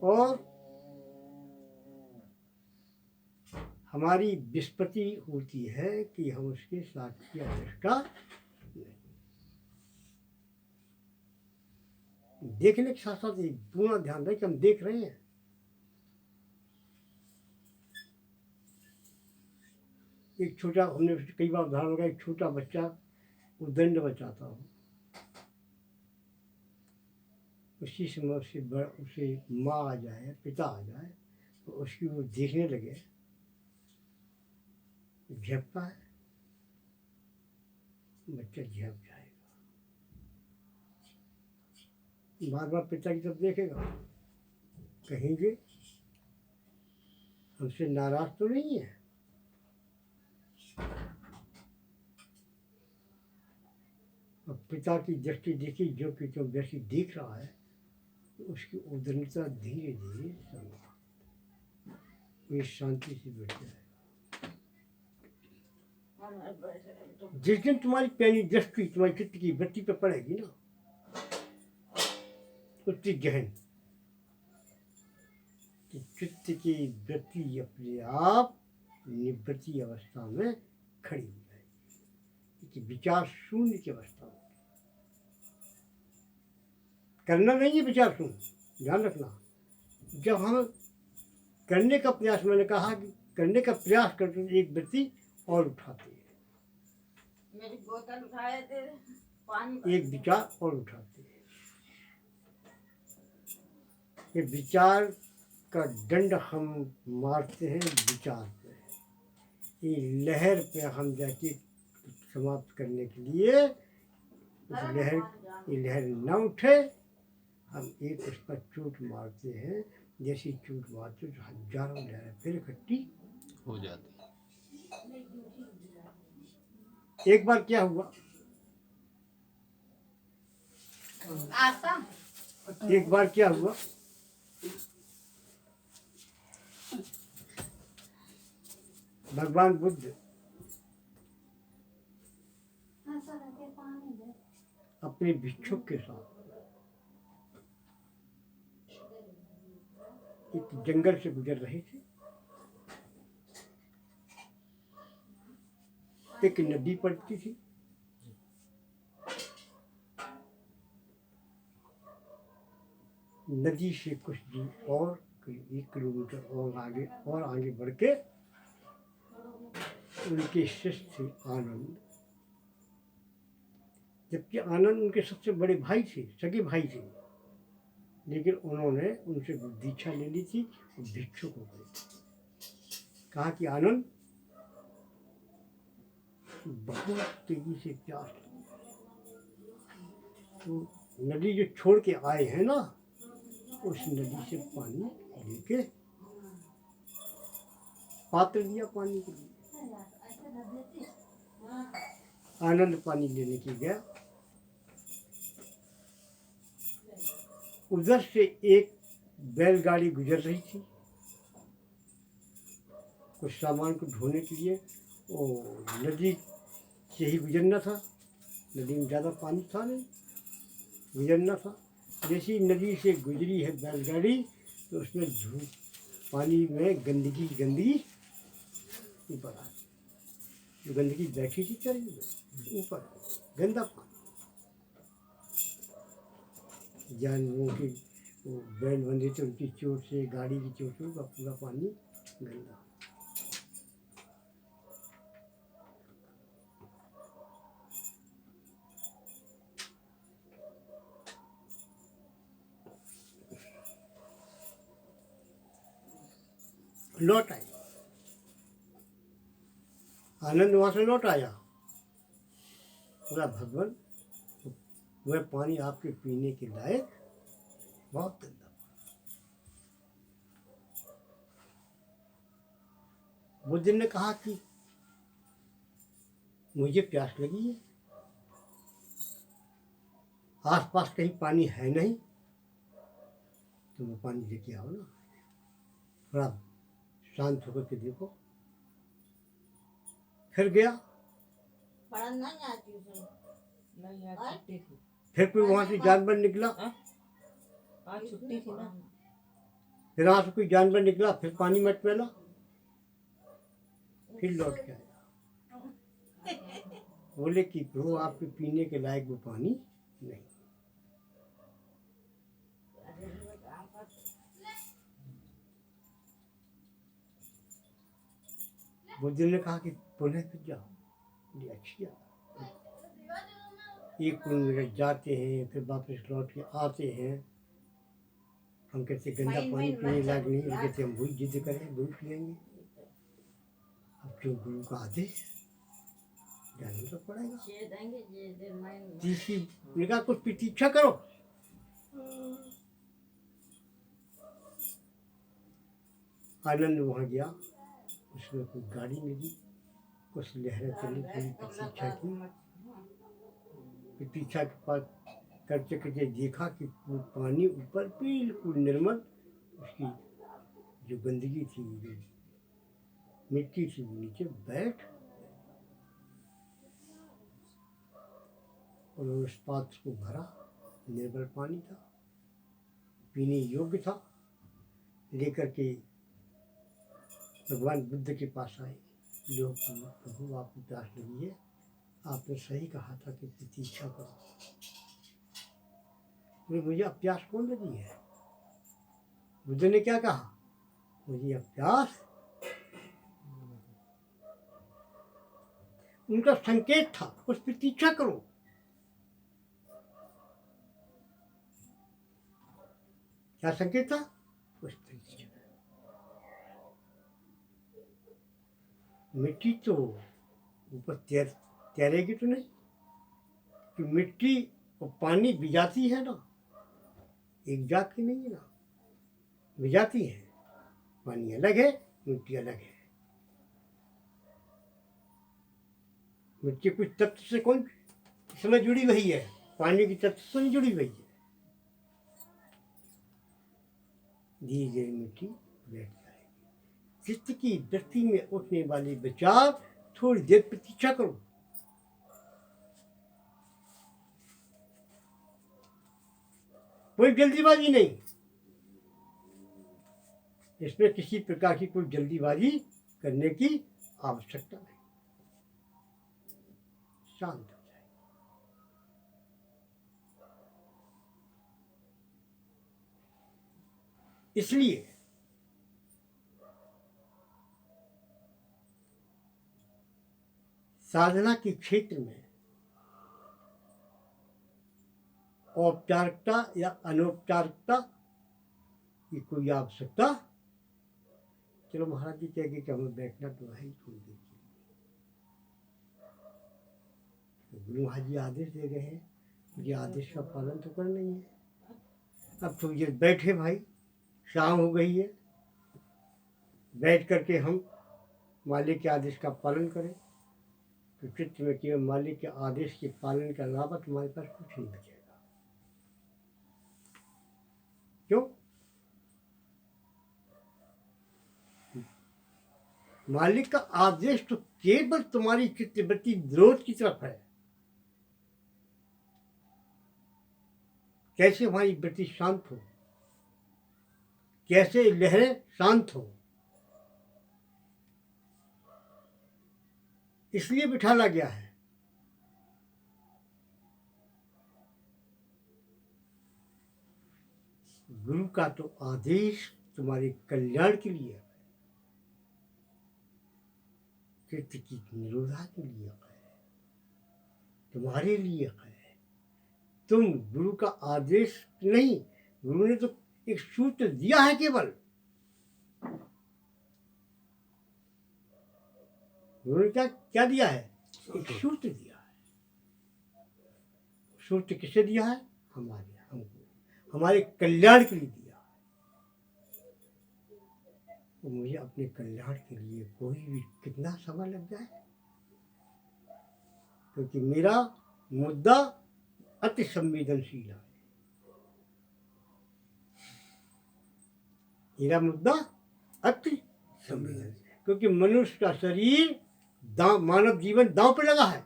और हमारी विस्पत्ति होती है कि हम उसके साक्षी या दृष्टा देखने के साथ साथ पूरा ध्यान रहे कि हम देख रहे हैं। एक छोटा, हमने कई बार उदाहरण होगा, एक छोटा बच्चा वो दंड बचाता हो, उसी समय उसे माँ आ जाए, पिता आ जाए, तो उसकी वो देखने लगे, झपता है, बच्चा झप जाएगा, बार बार पिता की तरफ देखेगा, कहेंगे हमसे नाराज तो नहीं है। और पिता की दृष्टि देखी, जो कि जो व्यक्ति देख रहा है, तो उसकी उदरता धीरे धीरे ये शांति से बैठ जाएगा। जिस दिन तुम्हारी पहली दृष्टि तुम्हारी चित्त की वृत्ति पे पड़ेगी ना, उसकी गहन तो चित्त की वृत्ति अपने आप निवृत्ति अवस्था में खड़ी हो जाएगी, कि विचार शून्य की अवस्था में। करना नहीं है विचार शून्य, ध्यान रखना। जब हम करने का प्रयास, मैंने कहा कि करने का प्रयास करते हैं, एक वृत्ति और उठाते हैं, मेरी बोतल उठाए थे, पानी एक विचार और उठाते हैं। ये विचार का दंड हम मारते हैं विचार पे, ये लहर पे हम जाके समाप्त करने के लिए ये लहर न उठे, हम एक उस पर चोट मारते हैं। जैसी चोट मारते तो हजारों लहरें फिर इकट्ठी हो जाती। एक बार क्या हुआ, एक बार क्या हुआ, भगवान बुद्ध अपने भिक्षुक के साथ एक जंगल से गुजर रहे थे। एक नदी पड़ती थी, नदी से कुछ दूर और 1 किलोमीटर और आगे बढ़ के उनके शिष्य थे आनंद। जबकि आनंद उनके सबसे बड़े भाई थे, सगे भाई थे, लेकिन उन्होंने उनसे दीक्षा ले ली थी और भिक्षुक हो गए। कहा कि आनंद, बहुत तेजी से प्यास लगी, तो नदी जो छोड़ के आए हैं ना, उस नदी से पानी लेके पात्र दिया पानी के लिए। आनंद पानी लेने के गया, उधर से एक बैलगाड़ी गुजर रही थी कुछ सामान को ढोने के लिए। और नदी से ही गुजरना था, नदी में ज़्यादा पानी था नहीं, गुजरना था। जैसी नदी से गुजरी है बैलगाड़ी, तो उसमें पानी में गंदगी ऊपर आ गई, जो गंदगी बैठी थी चल ऊपर, गंदा पानी। जानवरों के वो बैल बंधे थे, उनकी चोट से, गाड़ी की चोट से पूरा पानी गंदा। लौट आए, आनंद वहां से लौट आया, बोला भगवान वह पानी आपके पीने के लायक बहुत गंदा। बुद्ध ने कहा कि मुझे प्यास लगी है, आसपास कहीं पानी है नहीं, तो वो पानी लेके आओ ना। थोड़ा शांत होकर के देखो। फिर गया, फिर कोई वहां से जानवर निकला, छुट्टी थी ना, फिर वहाँ से कोई जानवर निकला, फिर पानी मत मिला, फिर लौट के आया। बोले कि प्रभु आपके पीने के लायक वो पानी नहीं। बुद्ध ने कहा कि पुनः फिर जाओ। ये अच्छी बात। एक कुंड में जाते हैं, फिर वापस लौट के आते हैं। हम कहते गंदा पानी पीने लायक नहीं, वो कहते हम वही जिद करें वही पिएंगे। अब क्यों गुरु का आदेश जाने तो पड़ेगा। तीसरी निगाह कुछ प्रतीक्षा करो। आनंद वहाँ गया, उसमें कोई गाड़ी मिली, कुछ लहरें चली, थोड़ी प्रतीक्षा की। प्रतीक्षा के पास करते करते देखा कि वो पानी ऊपर बिल्कुल निर्मल, उसकी जो गंदगी थी, जो मिट्टी थी, वो नीचे बैठ, और उस पात्र को भरा, निर्मल पानी था, पीने योग्य था। लेकर के भगवान बुद्ध के पास आए। लोग प्रभु आपको प्यास लगी है, आपने सही कहा था कि प्रतीक्षा करो। मुझे अब प्यास कौन लगी है? बुद्ध ने क्या कहा? मुझे अब प्यास। उनका संकेत था कुछ प्रतीक्षा करो। क्या संकेत था? कुछ प्रतीक्षा। मिट्टी तो ऊपर तैरेगी तो नहीं, कि मिट्टी और पानी भिजाती है ना, एक जात की नहीं है ना, भिजाती है। पानी अलग है, मिट्टी अलग है। मिट्टी कुछ तत्व से कौन इसमें जुड़ी हुई है, पानी की तत्व से नहीं जुड़ी हुई है। धीरे धीरे मिट्टी बैठ जाएगी। चित्त की वृत्ति में उठने वाले विचार, थोड़ी देर प्रतीक्षा करो। कोई जल्दीबाजी नहीं, इसमें किसी प्रकार की कोई जल्दीबाजी करने की आवश्यकता नहीं। शांत हो जाए। इसलिए साधना के क्षेत्र में औपचारिकता या अनौपचारिकता की कोई आवश्यकता। चलो महाराज जी कहेंगे कि हमें बैठना तो है ही थोड़ी देर के लिए। गुरु महाराज जी आदेश दे रहे हैं, मुझे आदेश का पालन तो करना ही है। अब थोड़ी देर बैठे भाई, शाम हो गई है, बैठ करके हम मालिक के आदेश का पालन करें। तो चित्त में केवल मालिक के आदेश के पालन के अलावा तुम्हारे पास कुछ नहीं बचेगा। क्यों? मालिक का आदेश तो केवल तुम्हारी चित्तवृत्ति विरोध की तरफ है। कैसे हमारी वृत्ति शांत हो, कैसे लहरें शांत हो, इसलिए बिठाला गया है। गुरु का तो आदेश तुम्हारे कल्याण के लिए है, चित्त की निरोधा के लिए है, तुम्हारे लिए है। तुम गुरु का आदेश नहीं, गुरु ने तो एक सूत्र दिया है केवल। गुरु ने क्या दिया है? एक सूत्र दिया है। सूत्र किसे दिया है? हमको, हमारे कल्याण के लिए दिया है। तो मुझे अपने कल्याण के लिए कोई भी कितना समय लग जाए, क्योंकि मेरा मुद्दा अति संवेदनशील है। मेरा मुद्दा अति संवेदनशील, क्योंकि मनुष्य का शरीर मानव जीवन दांव पे लगा है,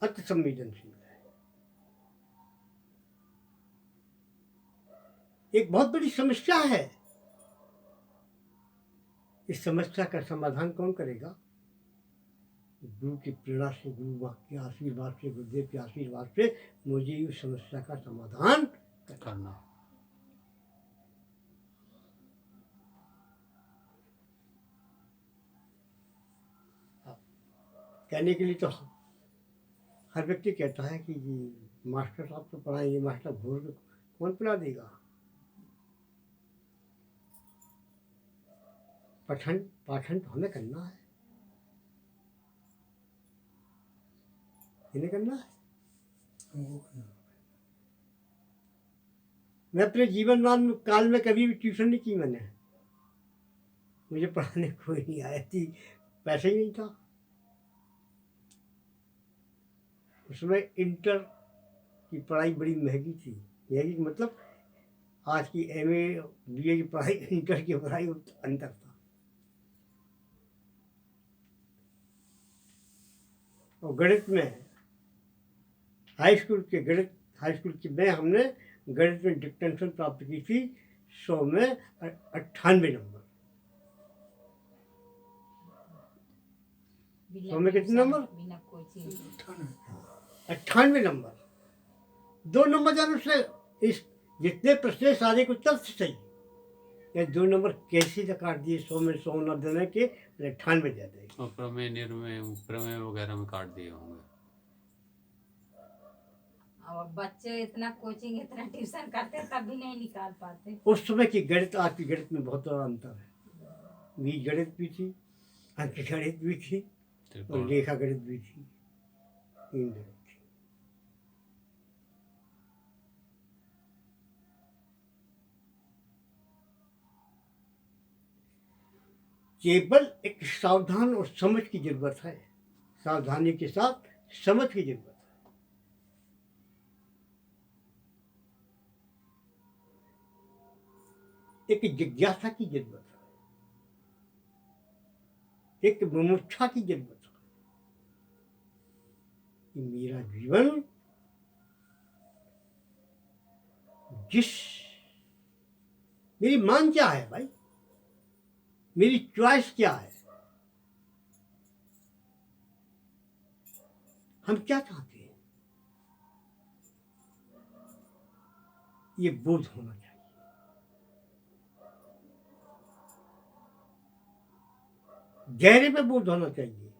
अति संवेदनशील है। एक बहुत बड़ी समस्या है। इस समस्या का समाधान कौन करेगा? गुरु की प्रेरणा से, गुरु के आशीर्वाद से, गुरुदेव के आशीर्वाद से मुझे उस समस्या का समाधान करना। कहने के लिए तो हर व्यक्ति कहता है कि जी मास्टर साहब तो पढ़ाएंगे, मास्टर घोर के कौन पढ़ा देगा? पठन पाठन तो हमें करना है, इन्हें करना है। मैं अपने जीवन काल में कभी भी ट्यूशन नहीं की मैंने। मुझे पढ़ाने कोई नहीं आया थी, पैसे ही नहीं था। उसमें इंटर की पढ़ाई बड़ी महंगी थी। महंगी मतलब आज की एमए बीए की पढ़ाई, इंटर की पढ़ाई अंतर था। और गणित में हाई स्कूल की में हमने गणित में डिस्टिंक्शन प्राप्त की थी 100 में 98 नंबर। 100 में कितने नंबर? 98 नंबर। 2 नंबर जाने से इस जितने प्रश्न सारे के उत्तर सही, ये 2 नंबर कैसे काट दिए? 100 में 100 न देने के 98 दे देंगे। और प्रमेय वगैरह में काट दिए होंगे। और बच्चे इतना कोचिंग इतना ट्यूशन करते तब भी नहीं निकाल पाते। उस समय की गणित आज की गणित में बहुत बड़ा अंतर है। बीज गणित भी थी, अंक गणित भी थी और लेखा गणित भी थी। 3 गणित थी। केवल एक सावधान और समझ की जरूरत है। सावधानी के साथ समझ की जरूरत है। एक जिज्ञासा की जरूरत है, एक मुमुक्षा की जरूरत है कि मेरा जीवन मेरी मांग क्या है भाई, मेरी चॉइस क्या है, हम क्या चाहते हैं, ये बोध होना चाहिए। गहरे में बोध होना चाहिए,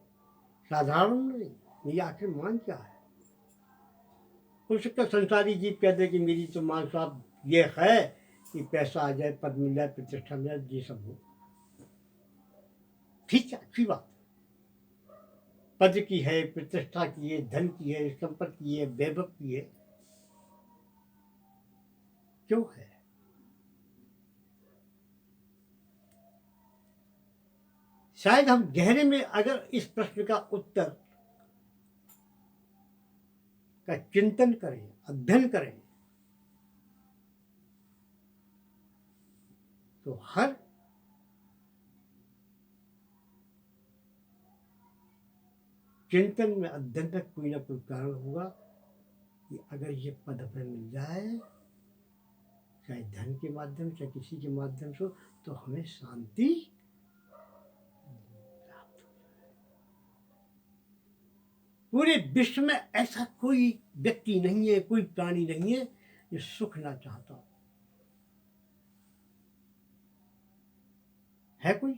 साधारण नहीं। मेरी आखिर मांग क्या है? हो सकता है संसारी जीव कहते हैं कि मेरी तो मांग साहब ये है कि पैसा आ जाए, पद मिल जाए, प्रतिष्ठा मिल जाए, ये सब हो। ठीक है, अच्छी बात। पद की है, प्रतिष्ठा की है, धन की है, संपत्ति की है, वैभव की है, क्यों है? शायद हम गहरे में अगर इस प्रश्न का उत्तर का चिंतन करें, अध्ययन करें, तो हर चिंतन में, अध्ययन में कोई ना कोई कारण होगा कि अगर ये पद हमें मिल जाए, चाहे धन के माध्यम से, किसी के माध्यम से, तो हमें शांति प्राप्त हो जाए। पूरे विश्व में ऐसा कोई व्यक्ति नहीं है, कोई प्राणी नहीं है जो सुख ना चाहता हो। है कोई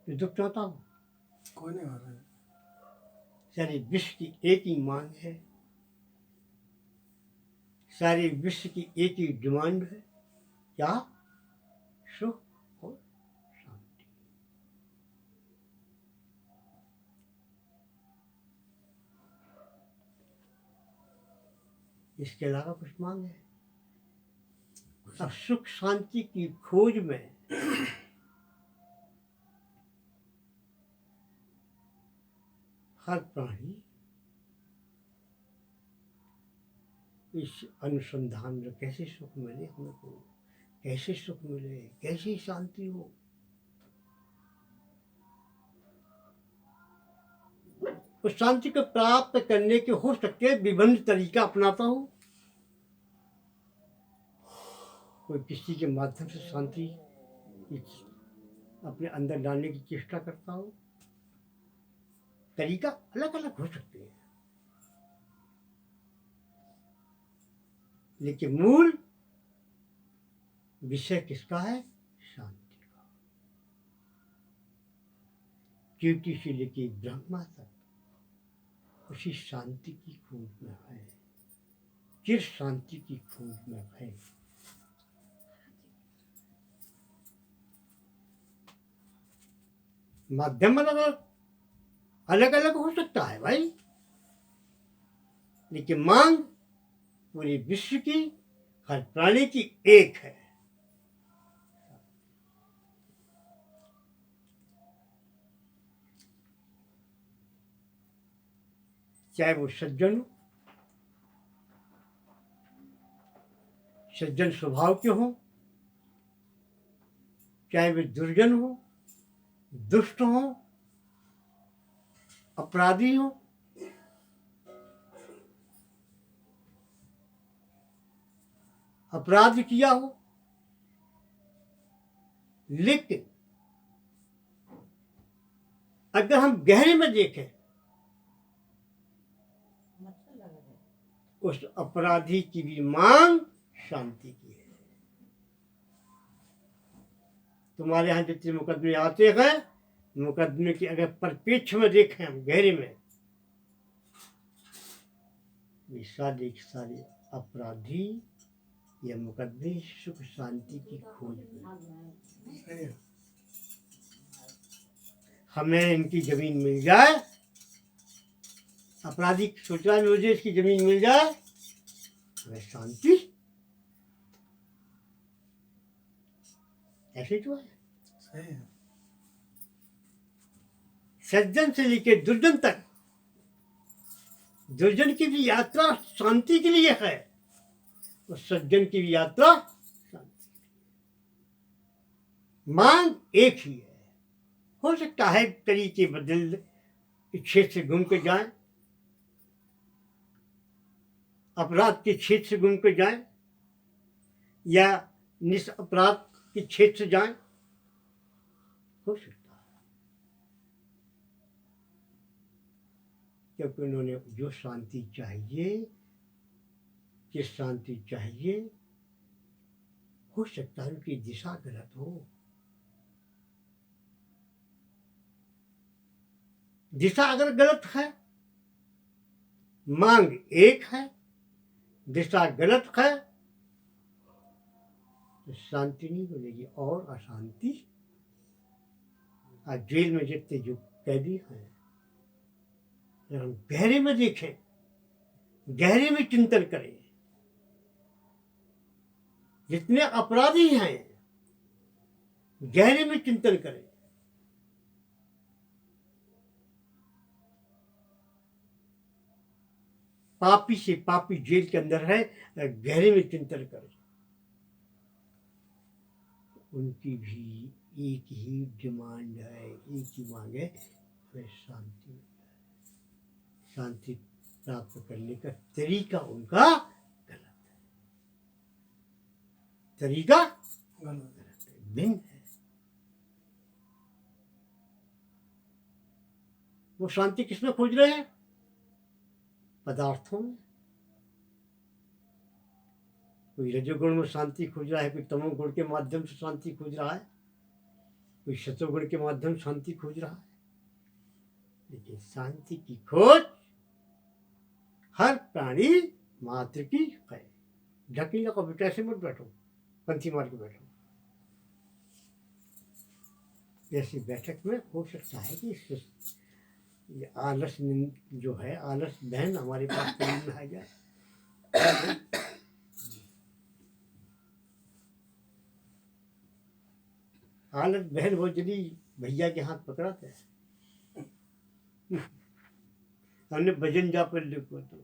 जो दुख चाहता हो? कोई नहीं आ रहा है। सारे विश्व की एक ही मांग है, सारे विश्व की एक ही डिमांड है, क्या? सुख और शांति। इसके अलावा कुछ मांग है? अब सुख शांति की खोज में हर प्राणी इस अनुसंधान में कैसे सुख मिले हमको, कैसे सुख मिले, कैसी शांति हो। उस शांति को प्राप्त करने के हो सकते विभिन्न तरीका अपनाता हूँ। कोई किसी के माध्यम से शांति अपने अंदर लाने की चेष्टा करता हो। तरीका अलग अलग हो सकते हैं, लेकिन मूल विषय किसका है? शांति का। चींटी से लेके ब्रह्मा तक उसी शांति की खोज में है, चिर शांति की खोज में है। माध्यम अलग अलग हो सकता है भाई, लेकिन मांग पूरे विश्व की, हर प्राणी की एक है। चाहे वो सज्जन हो, सज्जन स्वभाव के हो, चाहे वे दुर्जन हो, दुष्ट हो, अपराधी हो, अपराध किया हो, लेकिन अगर हम गहरे में देखें, उस अपराधी की भी मांग शांति की है। तुम्हारे यहाँ जितने मुकदमे आते हैं, मुकदमे की अगर परिप्रेक्ष में देखें हम गहरे में, ये सारे सारे अपराधी या मुकदमे सुख शांति की खोज में। हमें इनकी जमीन मिल जाए, अपराधी सोच रहा है मुझे इसकी जमीन मिल जाए, वह शांति। ऐसे तो है। सही है। सज्जन से लेकर दुर्जन तक, दुर्जन की भी यात्रा शांति के लिए है और सज्जन की भी यात्रा शांति। मांग एक ही है। हो सकता है तरीके बदल, क्षेत्र से घूम के जाए, अपराध के क्षेत्र से घूम के जाए या निष्पराध के क्षेत्र से जाए, हो सकता है, क्योंकि उन्होंने जो शांति चाहिए, जिस शांति चाहिए, हो सकता है उनकी दिशा गलत हो। दिशा अगर गलत है, मांग एक है, दिशा गलत है, तो शांति नहीं मिलेगी और अशांति। आज जेल में जितने जो कैदी हैं, अगर हम गहरे में देखें, गहरे में चिंतन करें, जितने अपराधी हैं गहरे में चिंतन करें, पापी से पापी जेल के अंदर है, गहरे में चिंतन करें, उनकी भी एक ही डिमांड है, एक ही मांग है, वह शांति। शांति प्राप्त करने का तरीका उनका गलत है, तरीका गलत है, भिन्न है। वो शांति किसमें खोज रहे हैं? पदार्थों में। कोई रजोगुण में शांति खोज रहा है, कोई तमोगुण के माध्यम से शांति खोज रहा है, कोई सतोगुण के माध्यम से शांति खोज रहा है, लेकिन शांति की खोज हर प्राणी मात्र की है। ढकी लगा बेटा, ऐसे मत बैठो, पंथी मार के बैठो। ऐसी बैठक में हो सकता है कि ये आलस जो है, आलस बहन हमारे पास में आ जाए। आलस बहन वो जल्दी भैया के हाथ पकड़ाते हैं। हमने भजन जा पर लिखो तो